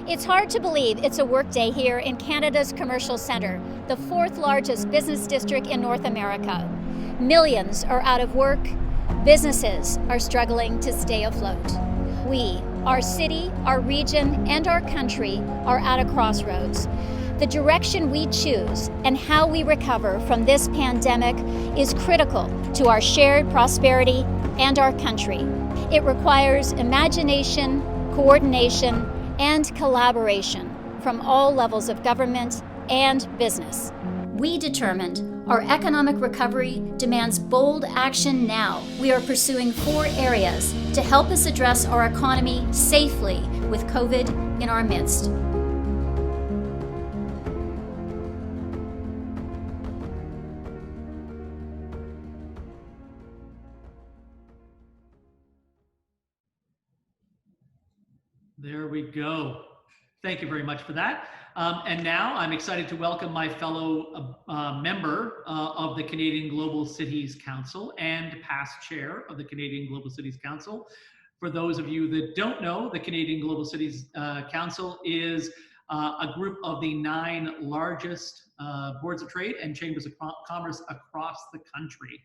It's hard to believe it's a workday here in Canada's commercial centre, the fourth largest business district in North America. Millions are out of work. Businesses are struggling to stay afloat. We, our city, our region, and our country are at a crossroads. The direction we choose and how we recover from this pandemic is critical to our shared prosperity and our country. It requires imagination, coordination, and collaboration from all levels of government and business. We determined our economic recovery demands bold action now. We are pursuing 4 areas to help us address our economy safely with COVID in our midst. There we go. Thank you very much for that. And now I'm excited to welcome my fellow member of the Canadian Global Cities Council and past chair of the Canadian Global Cities Council. For those of you that don't know, the Canadian Global Cities Council is a group of the 9 largest boards of trade and chambers of commerce across the country.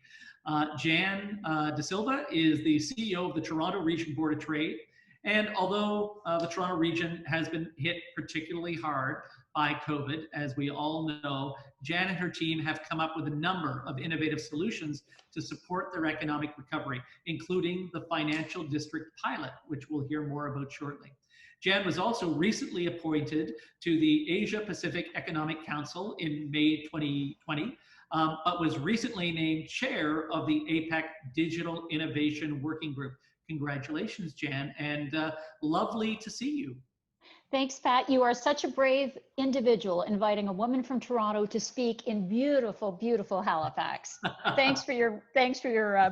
Jan De Silva is the CEO of the Toronto Region Board of Trade. And although the Toronto region has been hit particularly hard by COVID, as we all know, Jan and her team have come up with a number of innovative solutions to support their economic recovery, including the Financial District Pilot, which we'll hear more about shortly. Jan was also recently appointed to the Asia Pacific Economic Council in May 2020, but was recently named chair of the APEC Digital Innovation Working Group. Congratulations, Jan, and lovely to see you. Thanks, Pat. You are such a brave individual inviting a woman from Toronto to speak in beautiful, beautiful Halifax. Thanks for your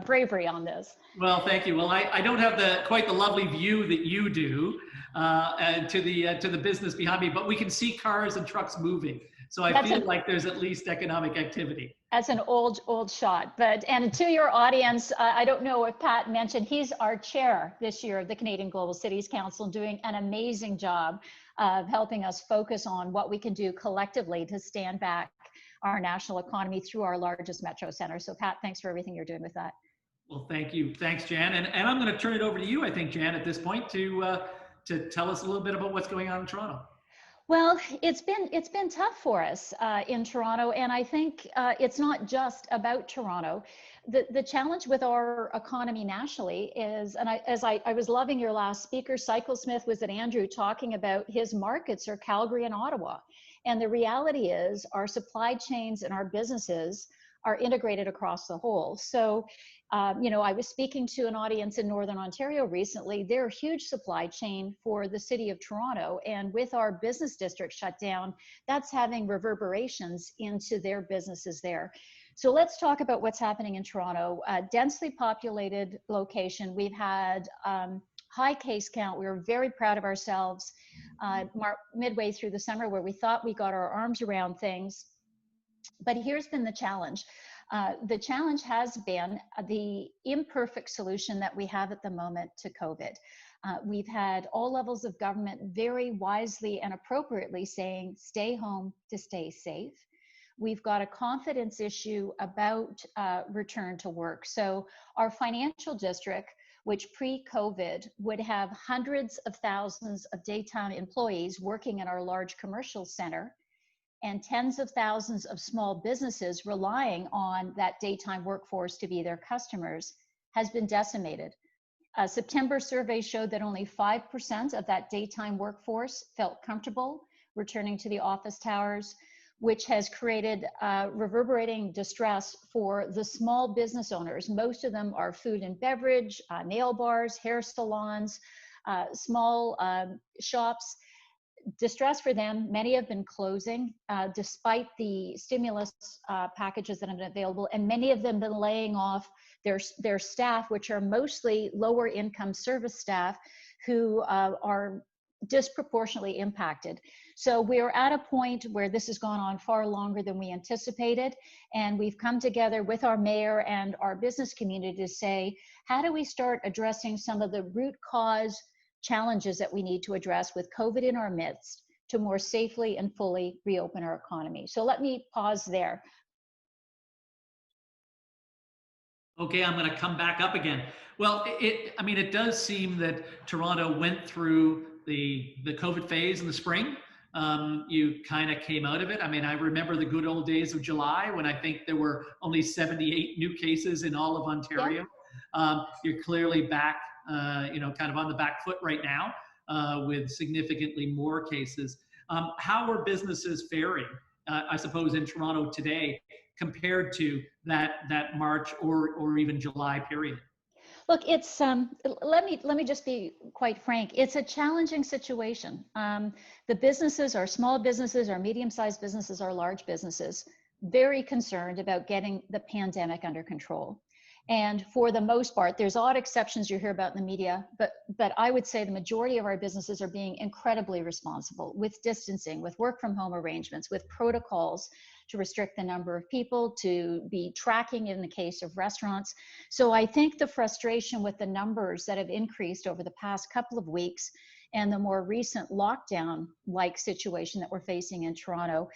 bravery on this. Well, thank you. Well, I don't have quite the lovely view that you do to the business behind me, but we can see cars and trucks moving. So I feel like there's at least economic activity. That's an old shot. And to your audience, I don't know if Pat mentioned, he's our chair this year of the Canadian Global Cities Council, doing an amazing job of helping us focus on what we can do collectively to stand back our national economy through our largest metro center. So Pat, thanks for everything you're doing with that. Well, thank you. Thanks, Jan. And I'm going to turn it over to you, I think, Jan, at this point to tell us a little bit about what's going on in Toronto. Well, it's been tough for us in Toronto, and I think it's not just about Toronto. The challenge with our economy nationally is, and I was loving your last speaker, Cyclesmith, was at Andrew talking about his markets are Calgary and Ottawa, and the reality is our supply chains and our businesses are integrated across the whole. So, I was speaking to an audience in Northern Ontario recently. They're a huge supply chain for the city of Toronto. And with our business district shut down, that's having reverberations into their businesses there. So let's talk about what's happening in Toronto. Densely populated location. We've had high case count. We were very proud of ourselves midway through the summer where we thought we got our arms around things. But here's been the challenge. The challenge has been the imperfect solution that we have at the moment to COVID. We've had all levels of government very wisely and appropriately saying, stay home to stay safe. We've got a confidence issue about return to work. So our financial district, which pre-COVID would have hundreds of thousands of daytime employees working in our large commercial center, and tens of thousands of small businesses relying on that daytime workforce to be their customers, has been decimated. A September survey showed that only 5% of that daytime workforce felt comfortable returning to the office towers, which has created reverberating distress for the small business owners. Most of them are food and beverage, nail bars, hair salons, small shops. Distress for them, many have been closing despite the stimulus packages that have been available, and many of them have been laying off their staff, which are mostly lower income service staff who are disproportionately impacted. So we're at a point where this has gone on far longer than we anticipated, and we've come together with our mayor and our business community to say, how do we start addressing some of the root cause challenges that we need to address with COVID in our midst to more safely and fully reopen our economy. So let me pause there. Okay, I'm going to come back up again. Well, I mean, it does seem that Toronto went through the COVID phase in the spring. You kind of came out of it. I mean, I remember the good old days of July when I think there were only 78 new cases in all of Ontario. Yeah. You're clearly back, kind of on the back foot right now with significantly more cases. How are businesses faring, I suppose, in Toronto today compared to that March or even July period? Look, it's let me just be quite frank. It's a challenging situation. The businesses, our small businesses, our medium-sized businesses, our large businesses, very concerned about getting the pandemic under control. And for the most part, there's odd exceptions you hear about in the media, but I would say the majority of our businesses are being incredibly responsible with distancing, with work from home arrangements, with protocols to restrict the number of people, to be tracking in the case of restaurants. So I think the frustration with the numbers that have increased over the past couple of weeks and the more recent lockdown-like situation that we're facing in Toronto,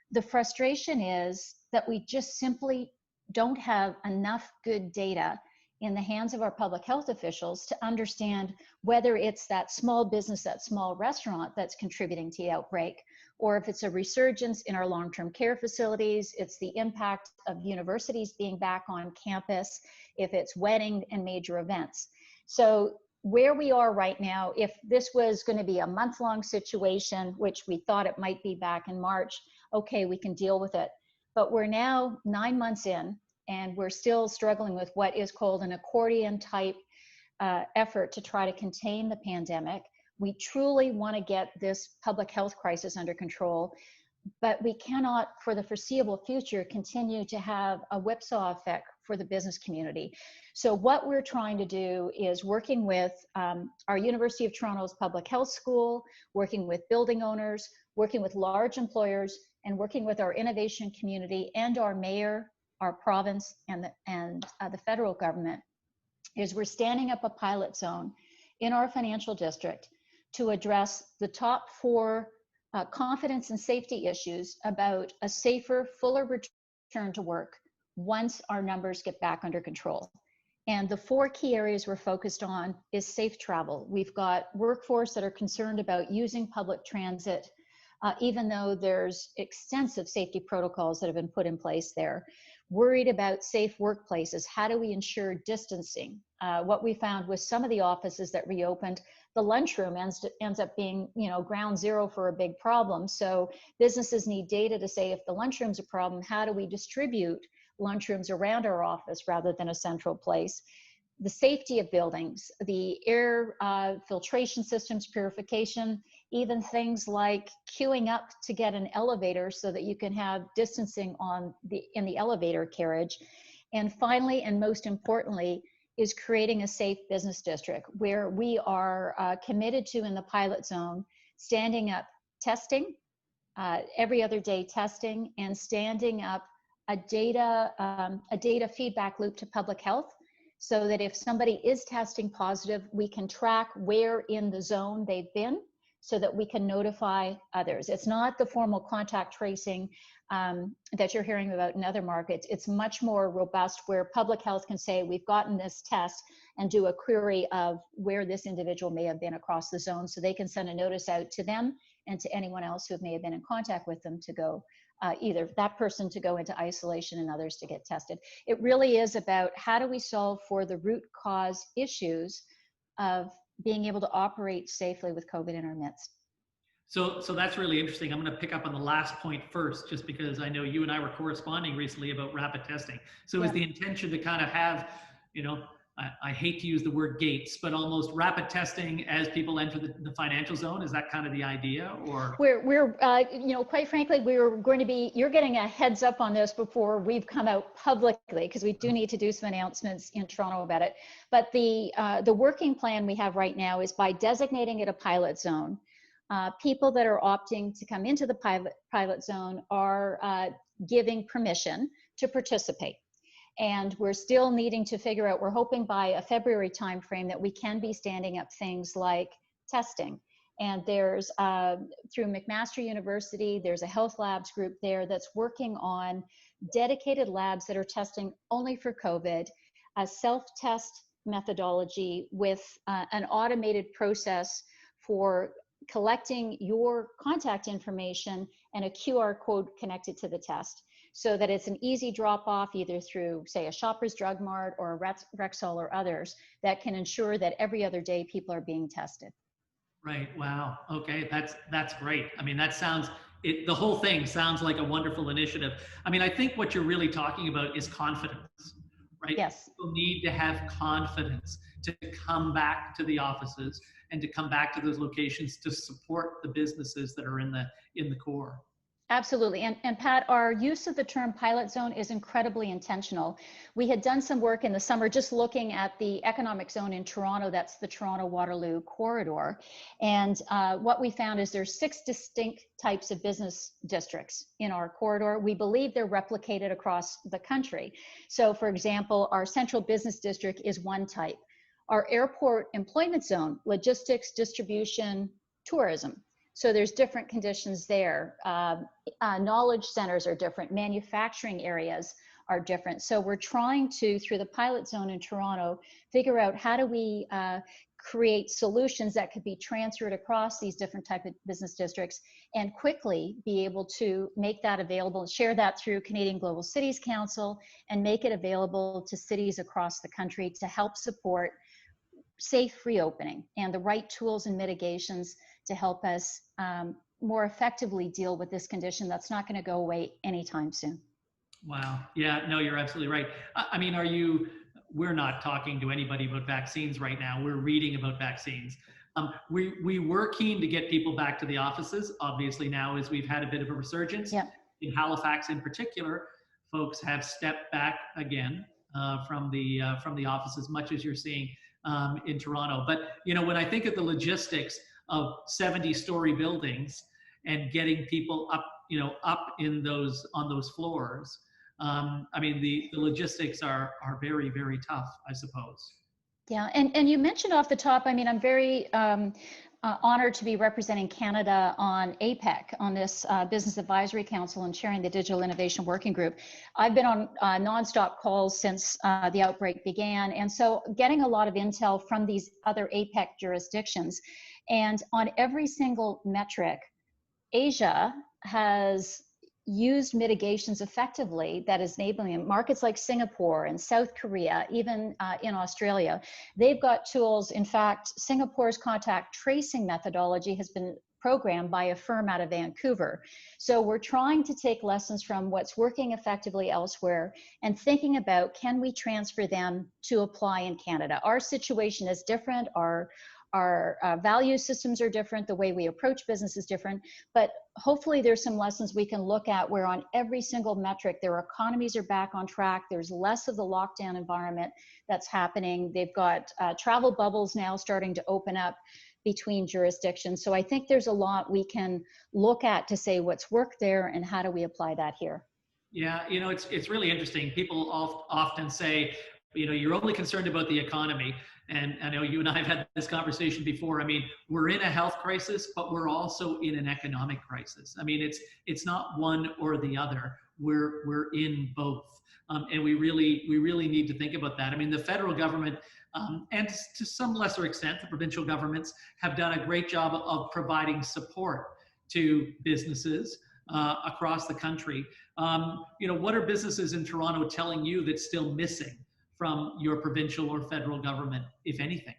the frustration is that we just simply don't have enough good data in the hands of our public health officials to understand whether it's that small business, that small restaurant that's contributing to the outbreak, or if it's a resurgence in our long-term care facilities, it's the impact of universities being back on campus, if it's wedding and major events. So where we are right now, if this was going to be a month-long situation, which we thought it might be back in March, okay, we can deal with it. But we're now 9 months in, and we're still struggling with what is called an accordion type effort to try to contain the pandemic. We truly want to get this public health crisis under control, but we cannot, for the foreseeable future, continue to have a whipsaw effect for the business community. So what we're trying to do is working with our University of Toronto's Public Health School, working with building owners, working with large employers, and working with our innovation community and our mayor, our province, and the federal government, is we're standing up a pilot zone in our financial district to address the top 4 confidence and safety issues about a safer, fuller return to work once our numbers get back under control. And the 4 key areas we're focused on is safe travel. We've got workforce that are concerned about using public transit, even though there's extensive safety protocols that have been put in place there. Worried about safe workplaces. How do we ensure distancing? What we found with some of the offices that reopened, the lunchroom ends up being, ground zero for a big problem. So businesses need data to say if the lunchroom's a problem, how do we distribute lunchrooms around our office rather than a central place? The safety of buildings, the air filtration systems, purification, even things like queuing up to get an elevator so that you can have distancing in the elevator carriage. And finally, and most importantly, is creating a safe business district where we are committed to, in the pilot zone, standing up testing, every other day testing, and standing up a data feedback loop to public health, so that if somebody is testing positive, we can track where in the zone they've been so that we can notify others. It's not the formal contact tracing that you're hearing about in other markets. It's much more robust, where public health can say, we've gotten this test, and do a query of where this individual may have been across the zone, so they can send a notice out to them and to anyone else who may have been in contact with them to go, either that person to go into isolation and others to get tested. It really is about how do we solve for the root cause issues of being able to operate safely with COVID in our midst. So that's really interesting. I'm going to pick up on the last point first, just because I know you and I were corresponding recently about rapid testing. So is the intention to kind of have, I hate to use the word gates, but almost rapid testing as people enter the financial zone? Is that kind of the idea? Or we're quite frankly, we're going to be, you're getting a heads up on this before we've come out publicly, because we do need to do some announcements in Toronto about it. But the working plan we have right now is, by designating it a pilot zone, people that are opting to come into the pilot zone are giving permission to participate. And we're still needing to figure out, we're hoping by a February timeframe that we can be standing up things like testing. And there's, through McMaster University, there's a health labs group there that's working on dedicated labs that are testing only for COVID, a self-test methodology with an automated process for collecting your contact information and a QR code connected to the test, so that it's an easy drop off either through, say, a Shoppers Drug Mart or a Rexall or others, that can ensure that every other day people are being tested. Right. Wow. Okay. That's great. I mean, that sounds the whole thing sounds like a wonderful initiative. I mean, I think what you're really talking about is confidence, right? Yes. People need to have confidence to come back to the offices and to come back to those locations to support the businesses that are in the core. Absolutely. And Pat, our use of the term pilot zone is incredibly intentional. We had done some work in the summer just looking at the economic zone in Toronto. That's the Toronto-Waterloo corridor. And what we found is there's 6 distinct types of business districts in our corridor. We believe they're replicated across the country. So for example, our central business district is one type. Our airport employment zone, logistics, distribution, tourism. So there's different conditions there. Knowledge centers are different. Manufacturing areas are different. So we're trying to, through the pilot zone in Toronto, figure out how do we create solutions that could be transferred across these different type of business districts and quickly be able to make that available, share that through Canadian Global Cities Council, and make it available to cities across the country to help support safe reopening and the right tools and mitigations to help us more effectively deal with this condition that's not going to go away anytime soon. Wow. Yeah, no, you're absolutely right. I mean, we're not talking to anybody about vaccines right now. We're reading about vaccines. We were keen to get people back to the offices, obviously now as we've had a bit of a resurgence. Yeah. In Halifax in particular, folks have stepped back again from the offices, much as you're seeing in Toronto. But, you know, when I think of the logistics of 70-story buildings and getting people up, you know, up in those, on those floors, I mean, the logistics are very, very tough, I suppose. Yeah, and you mentioned off the top, I mean, I'm very honored to be representing Canada on APEC, on this Business Advisory Council, and chairing the Digital Innovation Working Group. I've been on nonstop calls since the outbreak began, and so getting a lot of intel from these other APEC jurisdictions. And on every single metric, Asia has used mitigations effectively that is enabling markets like Singapore and South Korea, even in Australia. They've got tools. In fact, Singapore's contact tracing methodology has been programmed by a firm out of Vancouver. So we're trying to take lessons from what's working effectively elsewhere and thinking about, can we transfer them to apply in Canada? Our situation is different. Our value systems are different, the way we approach business is different, but hopefully there's some lessons we can look at where on every single metric, their economies are back on track, there's less of the lockdown environment that's happening, they've got travel bubbles now starting to open up between jurisdictions. So I think there's a lot we can look at to say what's worked there and how do we apply that here. Yeah, you know, it's really interesting. People often say, you know, you're only concerned about the economy. And I know you and I have had this conversation before. I mean, we're in a health crisis, but we're also in an economic crisis. I mean, it's not one or the other. We're in both, and we really need to think about that. I mean, the federal government and to some lesser extent, the provincial governments have done a great job of providing support to businesses across the country. You know, what are businesses in Toronto telling you that's still missing from your provincial or federal government, if anything?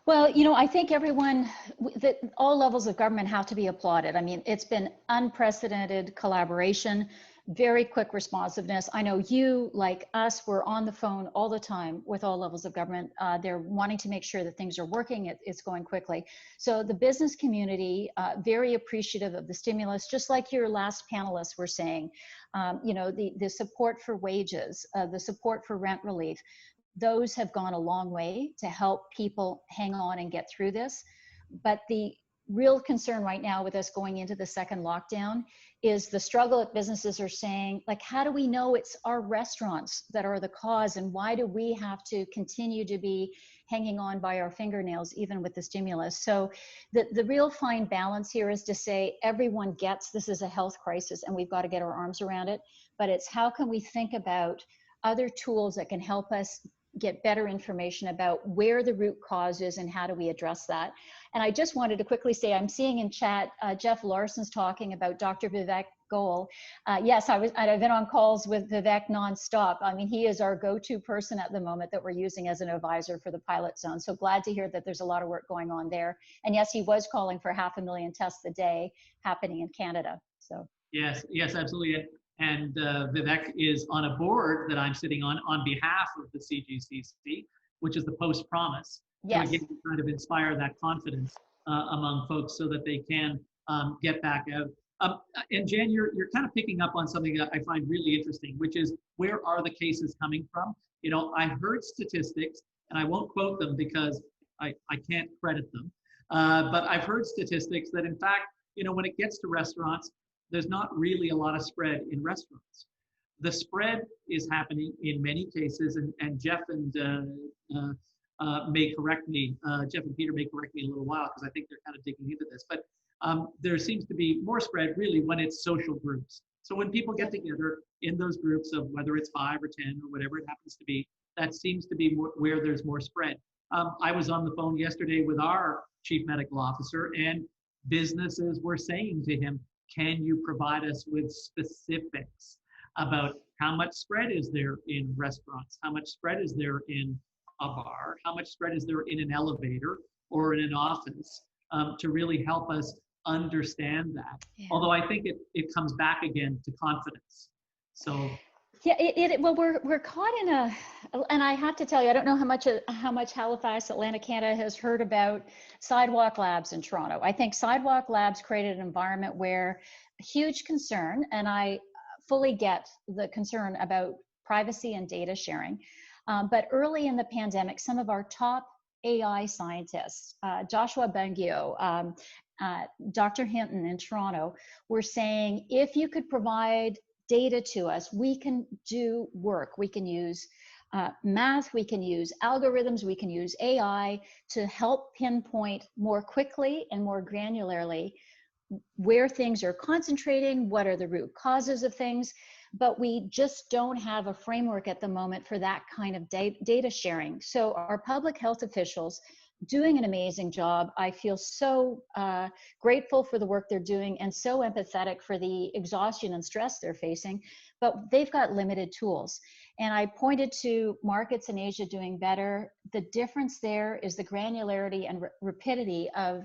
Well, you know, I think everyone, that all levels of government have to be applauded. I mean, it's been unprecedented collaboration, very quick responsiveness. I know you, like us, were on the phone all the time with all levels of government. They're wanting to make sure that things are working, it's going quickly. So the business community, very appreciative of the stimulus, just like your last panelists were saying, you know, the support for wages, the support for rent relief, those have gone a long way to help people hang on and get through this. But the real concern right now with us going into the second lockdown is the struggle that businesses are saying, like, how do we know it's our restaurants that are the cause, and why do we have to continue to be hanging on by our fingernails even with the stimulus? So the real fine balance here is to say everyone gets this is a health crisis and we've got to get our arms around it, but it's how can we think about other tools that can help us get better information about where the root cause is and how do we address that. And I just wanted to quickly say, I'm seeing in chat, Jeff Larson's talking about Dr. Vivek Goel. Yes, I've been on calls with Vivek nonstop. I mean, he is our go-to person at the moment that we're using as an advisor for the pilot zone. So glad to hear that there's a lot of work going on there. And yes, he was calling for 500,000 tests a day happening in Canada. So yes, absolutely. And Vivek is on a board that I'm sitting on behalf of the CGCC, which is the Post Promise. Yes. To again, kind of inspire that confidence among folks so that they can get back out. And Jan, you're kind of picking up on something that I find really interesting, which is where are the cases coming from? You know, I heard statistics, and I won't quote them because I can't credit them, but I've heard statistics that in fact, you know, when it gets to restaurants, there's not really a lot of spread in restaurants. The spread is happening in many cases, and Jeff and may correct me, Jeff and Peter may correct me in a little while because I think they're kind of digging into this, but there seems to be more spread really when it's social groups. So when people get together in those groups of whether it's 5 or 10 or whatever it happens to be, that seems to be where there's more spread. I was on the phone yesterday with our chief medical officer, and businesses were saying to him, can you provide us with specifics about how much spread is there in restaurants? How much spread is there in a bar? How much spread is there in an elevator or in an office to really help us understand that? Yeah. Although I think it comes back again to confidence. So yeah, well, we're caught in and I have to tell you, I don't know how much Halifax, Atlantic Canada has heard about sidewalk labs in Toronto. I think sidewalk labs created an environment where huge concern, and I fully get the concern about privacy and data sharing. But early in the pandemic, some of our top AI scientists, Joshua Bengio, Dr. Hinton in Toronto, were saying, if you could provide data to us, we can do work. We can use math, we can use algorithms, we can use AI to help pinpoint more quickly and more granularly where things are concentrating, what are the root causes of things, but we just don't have a framework at the moment for that kind of data sharing. So our public health officials doing an amazing job. I feel so grateful for the work they're doing and so empathetic for the exhaustion and stress they're facing, but they've got limited tools. And I pointed to markets in Asia doing better. The difference there is the granularity and rapidity of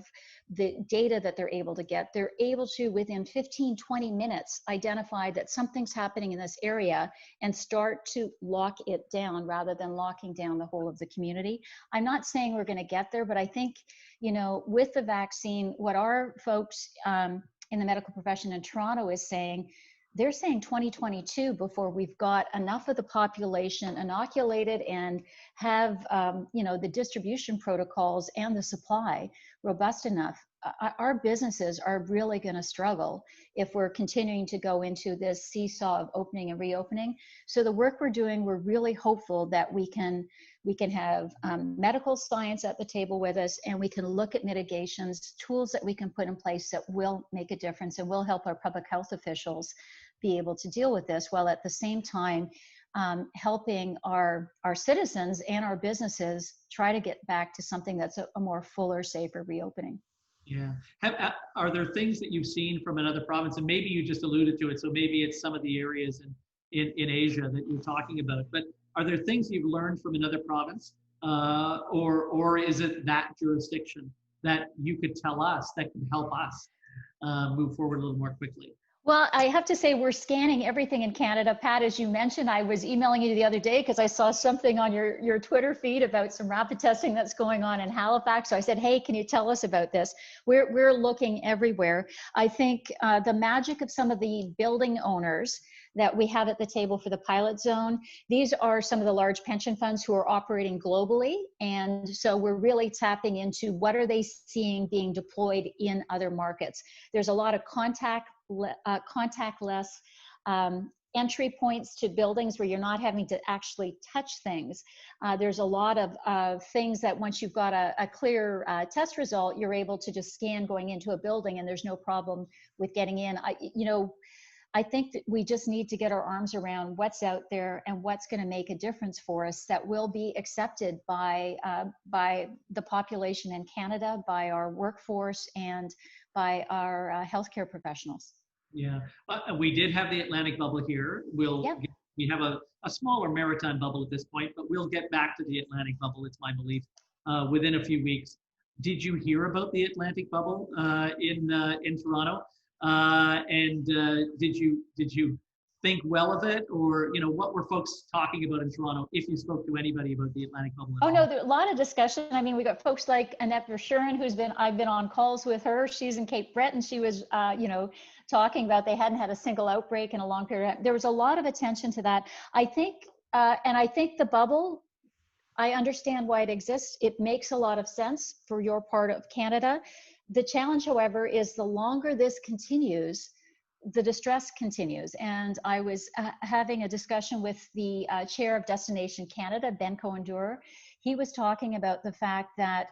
the data that they're able to get. They're able to, within 15, 20 minutes, identify that something's happening in this area and start to lock it down rather than locking down the whole of the community. I'm not saying we're going to get there, but I think, you know, with the vaccine, what our folks in the medical profession in Toronto is saying, they're saying 2022 before we've got enough of the population inoculated and have, you know, the distribution protocols and the supply robust enough. Our businesses are really going to struggle if we're continuing to go into this seesaw of opening and reopening. So the work we're doing, we're really hopeful that we can have medical science at the table with us, and we can look at mitigations, tools that we can put in place that will make a difference and will help our public health officials be able to deal with this, while at the same time helping our citizens and our businesses try to get back to something that's a more fuller, safer reopening. Yeah. Are there things that you've seen from another province, and maybe you just alluded to it, so maybe it's some of the areas in Asia that you're talking about, but are there things you've learned from another province, or is it that jurisdiction that you could tell us that can help us move forward a little more quickly? Well, I have to say we're scanning everything in Canada. Pat, as you mentioned, I was emailing you the other day because I saw something on your Twitter feed about some rapid testing that's going on in Halifax. So I said, hey, can you tell us about this? We're looking everywhere. I think the magic of some of the building owners that we have at the table for the pilot zone. These are some of the large pension funds who are operating globally. And so we're really tapping into what are they seeing being deployed in other markets. There's a lot of contactless entry points to buildings where you're not having to actually touch things. There's a lot of things that once you've got a clear test result, you're able to just scan going into a building and there's no problem with getting in. I think that we just need to get our arms around what's out there and what's going to make a difference for us that will be accepted by the population in Canada, by our workforce, and by our healthcare professionals. Yeah, we did have the Atlantic bubble here. We have a smaller maritime bubble at this point, but we'll get back to the Atlantic bubble, it's my belief, within a few weeks. Did you hear about the Atlantic bubble in Toronto? Did you think well of it, or what were folks talking about in Toronto? If you spoke to anybody about the Atlantic bubble at all? No, there's a lot of discussion. I mean, we got folks like Annette Verschuren, I've been on calls with her. She's in Cape Breton. She was, talking about they hadn't had a single outbreak in a long period. There was a lot of attention to that. I think the bubble, I understand why it exists. It makes a lot of sense for your part of Canada. The challenge, however, is the longer this continues, the distress continues. And I was having a discussion with the chair of Destination Canada, Ben Cohen-Dewar. He was talking about the fact that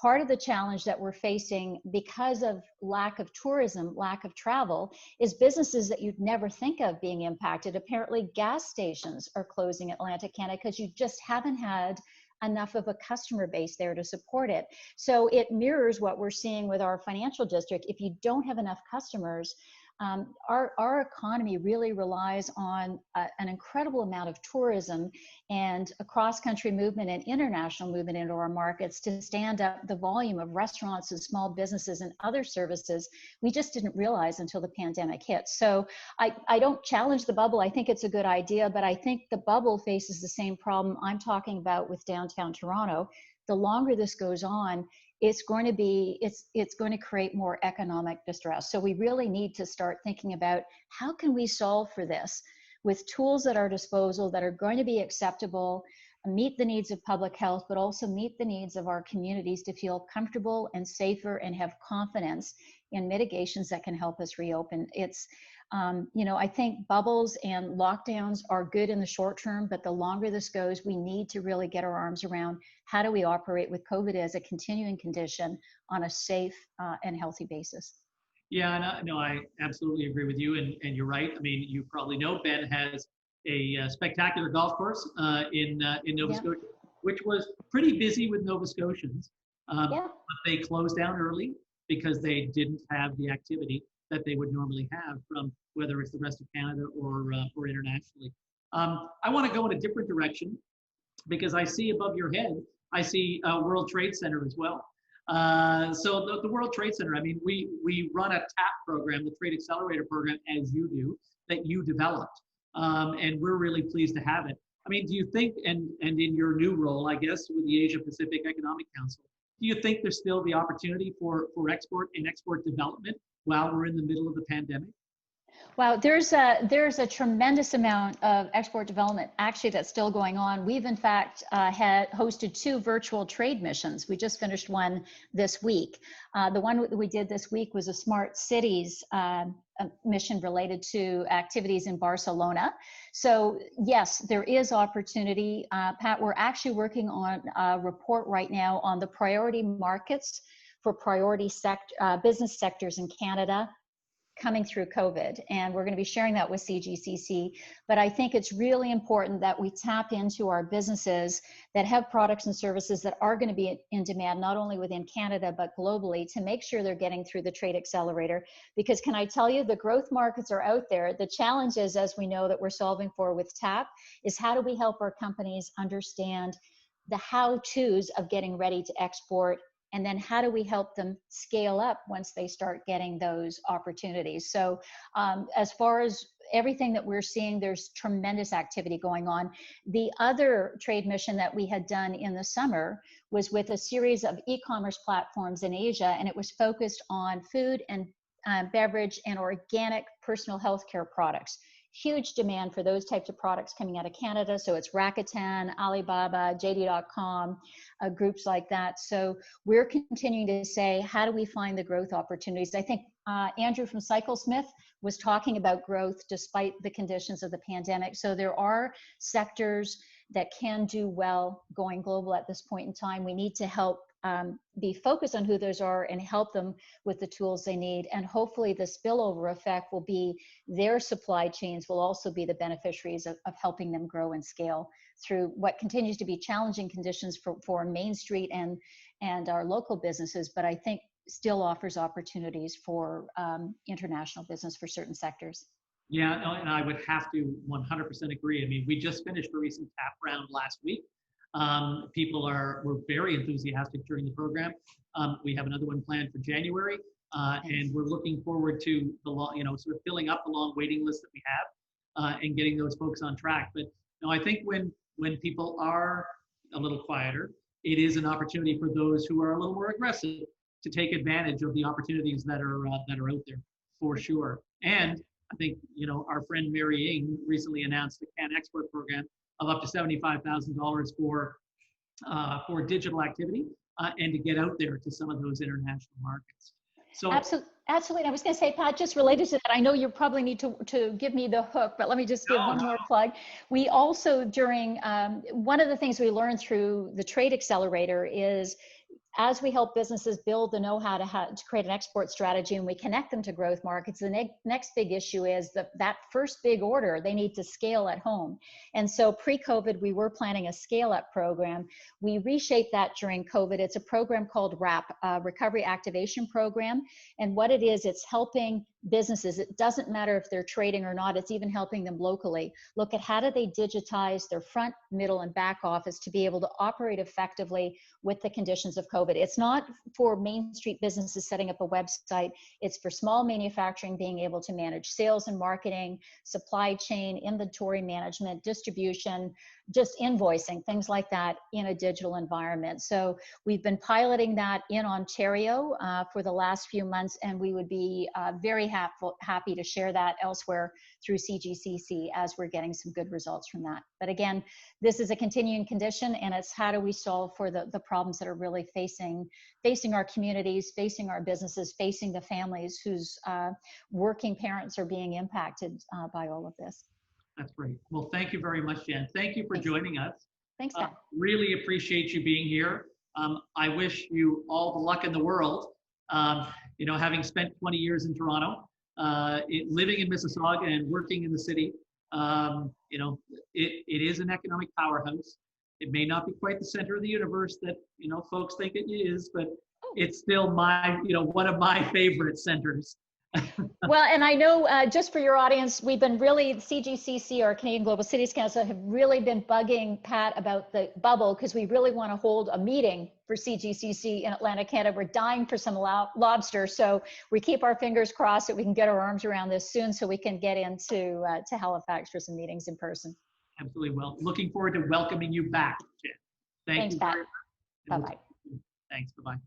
part of the challenge that we're facing because of lack of tourism, lack of travel, is businesses that you'd never think of being impacted. Apparently, gas stations are closing Atlantic Canada because you just haven't had enough of a customer base there to support it. So it mirrors what we're seeing with our financial district. If you don't have enough customers, our economy really relies on an incredible amount of tourism and a cross-country movement and international movement into our markets to stand up the volume of restaurants and small businesses and other services we just didn't realize until the pandemic hit. So I don't challenge the bubble. I think it's a good idea, but I think the bubble faces the same problem I'm talking about with downtown Toronto. The longer this goes on, it's going to create more economic distress. So we really need to start thinking about how can we solve for this with tools at our disposal that are going to be acceptable, meet the needs of public health, but also meet the needs of our communities to feel comfortable and safer and have confidence in mitigations that can help us reopen. It's, I think bubbles and lockdowns are good in the short term, but the longer this goes, we need to really get our arms around how do we operate with COVID as a continuing condition on a safe and healthy basis. Yeah, I absolutely agree with you, and you're right. I mean, you probably know Ben has a spectacular golf course in Nova Scotia, which was pretty busy with Nova Scotians, but they closed down early because they didn't have the activity that they would normally have from whether it's the rest of Canada or internationally. I want to go in a different direction because I see above your head, I see World Trade Center as well. So the World Trade Center, I mean, we run a TAP program, the Trade Accelerator program, as you do, that you developed. And we're really pleased to have it. I mean, do you think, and in your new role, I guess, with the Asia Pacific Economic Council, do you think there's still the opportunity for export and export development while we're in the middle of the pandemic? Wow, there's a tremendous amount of export development actually that's still going on. We've in fact had hosted 2 virtual trade missions. We just finished one this week. The one that we did this week was a smart cities mission related to activities in Barcelona. So yes, there is opportunity. Pat, we're actually working on a report right now on the priority markets for priority business sectors in Canada coming through COVID, and we're going to be sharing that with CGCC. But I think it's really important that we tap into our businesses that have products and services that are going to be in demand, not only within Canada, but globally, to make sure they're getting through the Trade Accelerator. Because can I tell you, the growth markets are out there. The challenge is, as we know, that we're solving for with TAP, is how do we help our companies understand the how-tos of getting ready to export, and then how do we help them scale up once they start getting those opportunities? So as far as everything that we're seeing, there's tremendous activity going on. The other trade mission that we had done in the summer was with a series of e-commerce platforms in Asia, and it was focused on food and beverage and organic personal health care products. huge demand for those types of products coming out of Canada. So it's Rakuten, Alibaba, JD.com, groups like that. So we're continuing to say, how do we find the growth opportunities? I think Andrew from CycleSmith was talking about growth despite the conditions of the pandemic. So there are sectors that can do well going global at this point in time. We need to help be focused on who those are and help them with the tools they need. And hopefully the spillover effect will be their supply chains will also be the beneficiaries of helping them grow and scale through what continues to be challenging conditions for Main Street and our local businesses, but I think still offers opportunities for international business for certain sectors. Yeah, no, and I would have to 100% agree. I mean, we just finished a recent tap round last week. People were very enthusiastic during the program. We have another one planned for January, and we're looking forward to sort of filling up the long waiting list that we have and getting those folks on track. But I think when people are a little quieter, it is an opportunity for those who are a little more aggressive to take advantage of the opportunities that are out there for sure. And I think our friend Mary Ng recently announced a CAN export program of up to $75,000 for digital activity and to get out there to some of those international markets. So absolutely. I was going to say, Pat, just related to that, I know you probably need to give me the hook, but let me just give one more plug. We also, during one of the things we learned through the Trade Accelerator is, as we help businesses build the know-how to create an export strategy and we connect them to growth markets, the next big issue is that first big order, they need to scale at home. And so pre-COVID, we were planning a scale-up program. We reshaped that during COVID. It's a program called RAP, Recovery Activation Program. And what it is, it's helping businesses. It doesn't matter if they're trading or not. It's even helping them locally. Look at how do they digitize their front, middle, and back office to be able to operate effectively with the conditions of COVID. It's not for Main Street businesses setting up a website. It's for small manufacturing being able to manage sales and marketing, supply chain, inventory management, distribution, just invoicing, things like that in a digital environment. So we've been piloting that in Ontario for the last few months, and we would be very happy to share that elsewhere through CGCC as we're getting some good results from that. But again, this is a continuing condition, and it's how do we solve for the problems that are really facing our communities, facing our businesses, facing the families whose working parents are being impacted by all of this. That's great. Well, thank you very much, Jen. Thank you for joining us. Thanks, Pat. Really appreciate you being here. I wish you all the luck in the world. Having spent 20 years in Toronto, living in Mississauga and working in the city, it is an economic powerhouse. It may not be quite the center of the universe that folks think it is, but it's still one of my favorite centers. Well, and I know just for your audience, we've been really, CGCC, our Canadian Global Cities Council, have really been bugging Pat about the bubble because we really want to hold a meeting for CGCC in Atlantic Canada. We're dying for some lobster, so we keep our fingers crossed that we can get our arms around this soon so we can get into to Halifax for some meetings in person. Absolutely. Well, looking forward to welcoming you back, Jen. Thanks, Pat. Bye-bye. Bye-bye. Thanks. Bye-bye.